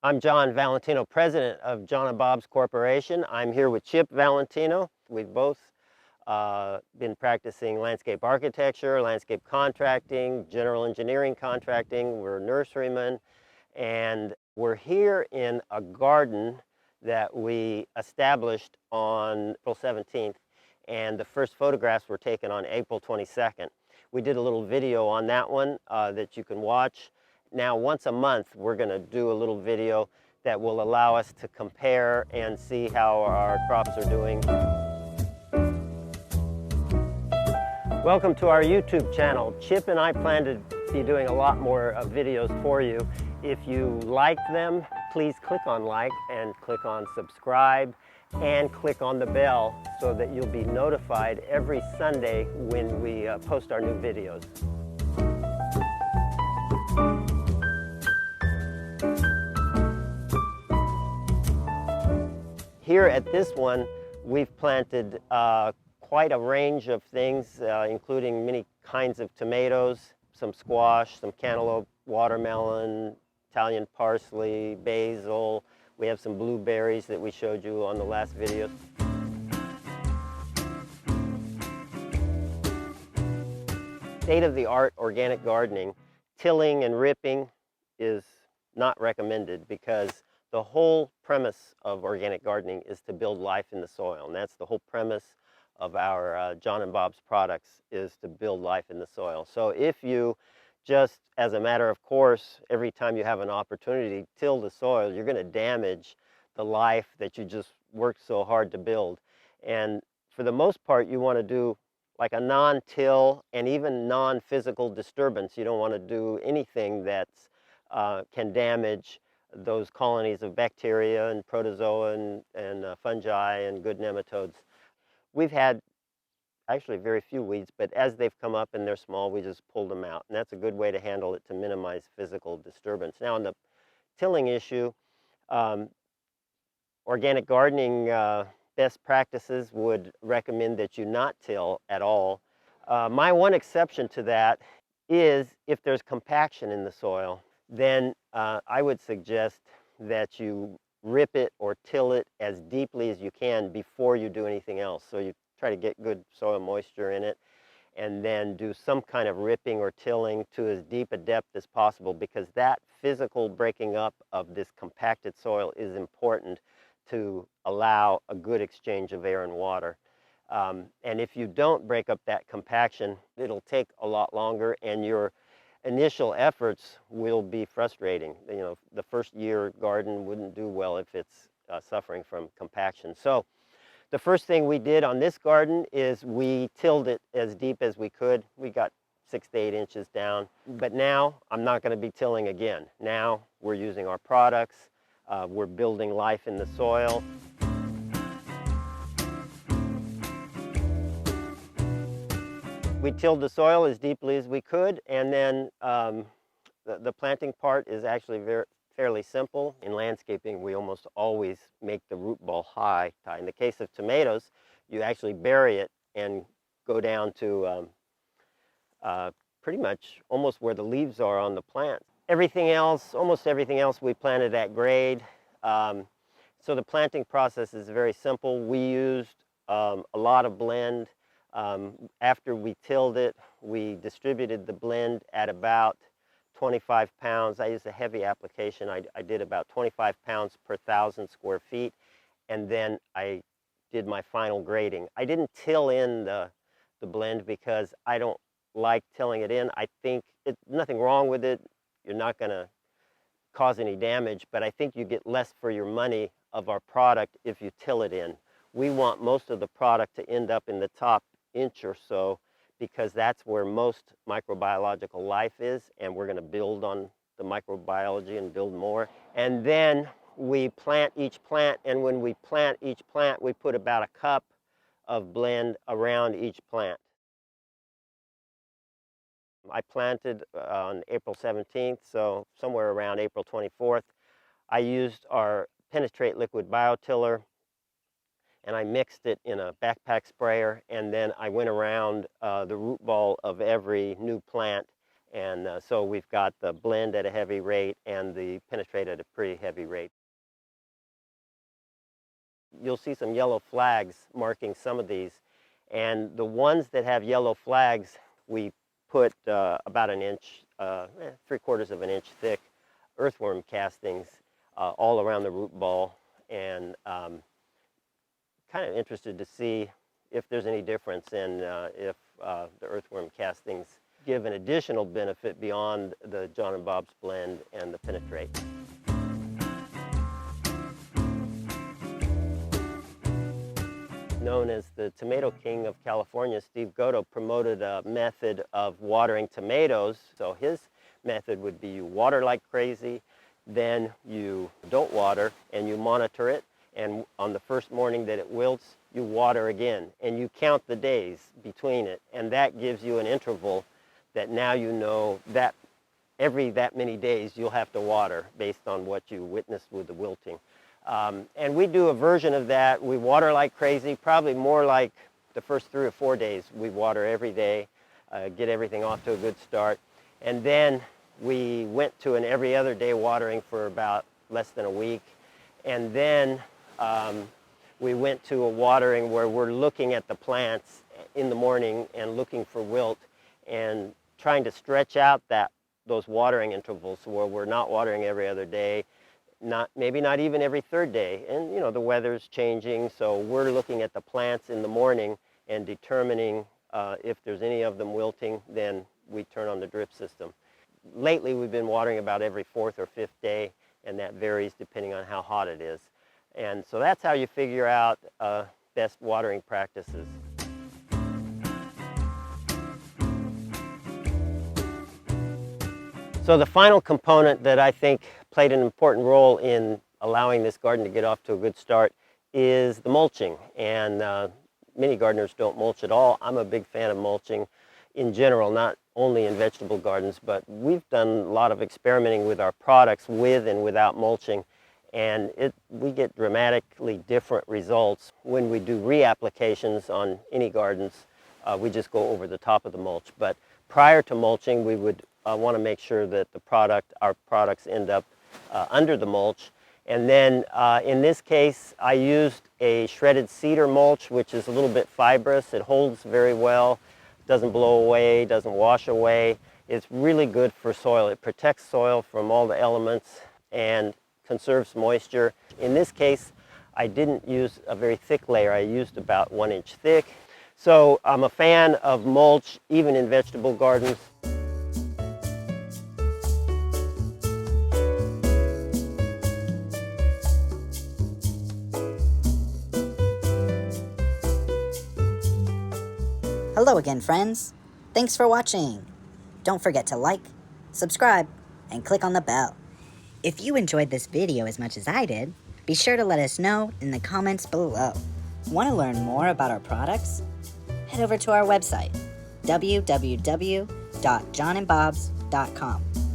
I'm John Valentino, president of John and Bob's Corporation. I'm here with Chip Valentino. We've both been practicing landscape architecture, landscape contracting, general engineering contracting. We're nurserymen, and we're here in a garden that we established on April 17th, and the first photographs were taken on April 22nd. We did a little video on that one that you can watch. Now, once a month, we're going to do a little video that will allow us to compare and see how our crops are doing. Welcome to our YouTube channel. Chip and I plan to be doing a lot more videos for you. If you like them, please click on like and click on subscribe and click on the bell so that you'll be notified every Sunday when we post our new videos. Here at this one, we've planted quite a range of things, including many kinds of tomatoes, some squash, some cantaloupe, watermelon, Italian parsley, basil. We have some blueberries that we showed you on the last video. State-of-the-art organic gardening, tilling and ripping is not recommended because the whole premise of organic gardening is to build life in the soil, and that's the whole premise of our John and Bob's products, is to build life in the soil. So if you just, as a matter of course, every time you have an opportunity, till the soil, you're going to damage the life that you just worked so hard to build. And for the most part, you want to do like a non-till and even non-physical disturbance. You don't want to do anything that can damage those colonies of bacteria and protozoa and fungi and good nematodes. We've had actually very few weeds, but as they've come up and they're small, we just pulled them out. And that's a good way to handle it, to minimize physical disturbance. Now, on the tilling issue, organic gardening best practices would recommend that you not till at all. My one exception to that is if there's compaction in the soil, then I would suggest that you rip it or till it as deeply as you can before you do anything else. So you try to get good soil moisture in it, and then do some kind of ripping or tilling to as deep a depth as possible, because that physical breaking up of this compacted soil is important to allow a good exchange of air and water. And if you don't break up that compaction, it'll take a lot longer, and your initial efforts will be frustrating. You know, the first year garden wouldn't do well if it's suffering from compaction. So the first thing we did on this garden is we tilled it as deep as we could. We got 6 to 8 inches down. But now I'm not going to be tilling again. Now we're using our products. We're building life in the soil. We tilled the soil as deeply as we could, and then the planting part is actually fairly simple. In landscaping, we almost always make the root ball high. In the case of tomatoes, you actually bury it and go down to pretty much almost where the leaves are on the plant. Everything else, almost everything else, we planted at grade. So the planting process is very simple. We used a lot of blend. After we tilled it, we distributed the blend at about 25 pounds. I used a heavy application. I did about 25 pounds per 1,000 square feet, and then I did my final grading. I didn't till in the blend because I don't like tilling it in. I think nothing wrong with it. You're not going to cause any damage, but I think you get less for your money of our product if you till it in. We want most of the product to end up in the top inch or so, because that's where most microbiological life is, and we're going to build on the microbiology and build more. And then we plant each plant, and when we plant each plant, we put about a cup of blend around each plant. I planted on April 17th, so somewhere around April 24th. I used our Penetrate liquid biotiller, and I mixed it in a backpack sprayer, and then I went around the root ball of every new plant And so we've got the blend at a heavy rate and the penetrate at a pretty heavy rate. You'll see some yellow flags marking some of these, and the ones that have yellow flags, we put about an inch, 3/4 of an inch thick earthworm castings all around the root ball, and kind of interested to see if there's any difference in if the earthworm castings give an additional benefit beyond the John and Bob's blend and the penetrate. Known as the tomato king of California, Steve Goto promoted a method of watering tomatoes. So his method would be you water like crazy, then you don't water and you monitor it, and on the first morning that it wilts, you water again, and you count the days between it, and that gives you an interval that now you know that every that many days you'll have to water based on what you witnessed with the wilting. And we do a version of that. We water like crazy, probably more like the first 3 or 4 days. We water every day, get everything off to a good start. And then we went to an every other day watering for about less than a week. And then we went to a watering where we're looking at the plants in the morning and looking for wilt and trying to stretch out those watering intervals where we're not watering every other day, maybe not even every 3rd day. And you know, the weather's changing, so we're looking at the plants in the morning and determining if there's any of them wilting, then we turn on the drip system. Lately we've been watering about every 4th or 5th day, and that varies depending on how hot it is. And so that's how you figure out best watering practices. So the final component that I think played an important role in allowing this garden to get off to a good start is the mulching. And many gardeners don't mulch at all. I'm a big fan of mulching in general, not only in vegetable gardens, but we've done a lot of experimenting with our products with and without mulching, and we get dramatically different results when we do reapplications on any gardens. We just go over the top of the mulch, but prior to mulching we would want to make sure that our products end up under the mulch. And then in this case I used a shredded cedar mulch, which is a little bit fibrous. It holds very well, doesn't blow away, doesn't wash away. It's really good for soil. It protects soil from all the elements and conserves moisture. In this case I didn't use a very thick layer. I used about 1 inch thick. So I'm a fan of mulch even in vegetable gardens. Hello again, friends. Thanks for watching. Don't forget to like, subscribe, and click on the bell. If you enjoyed this video as much as I did, be sure to let us know in the comments below. Want to learn more about our products? Head over to our website, www.johnandbobs.com.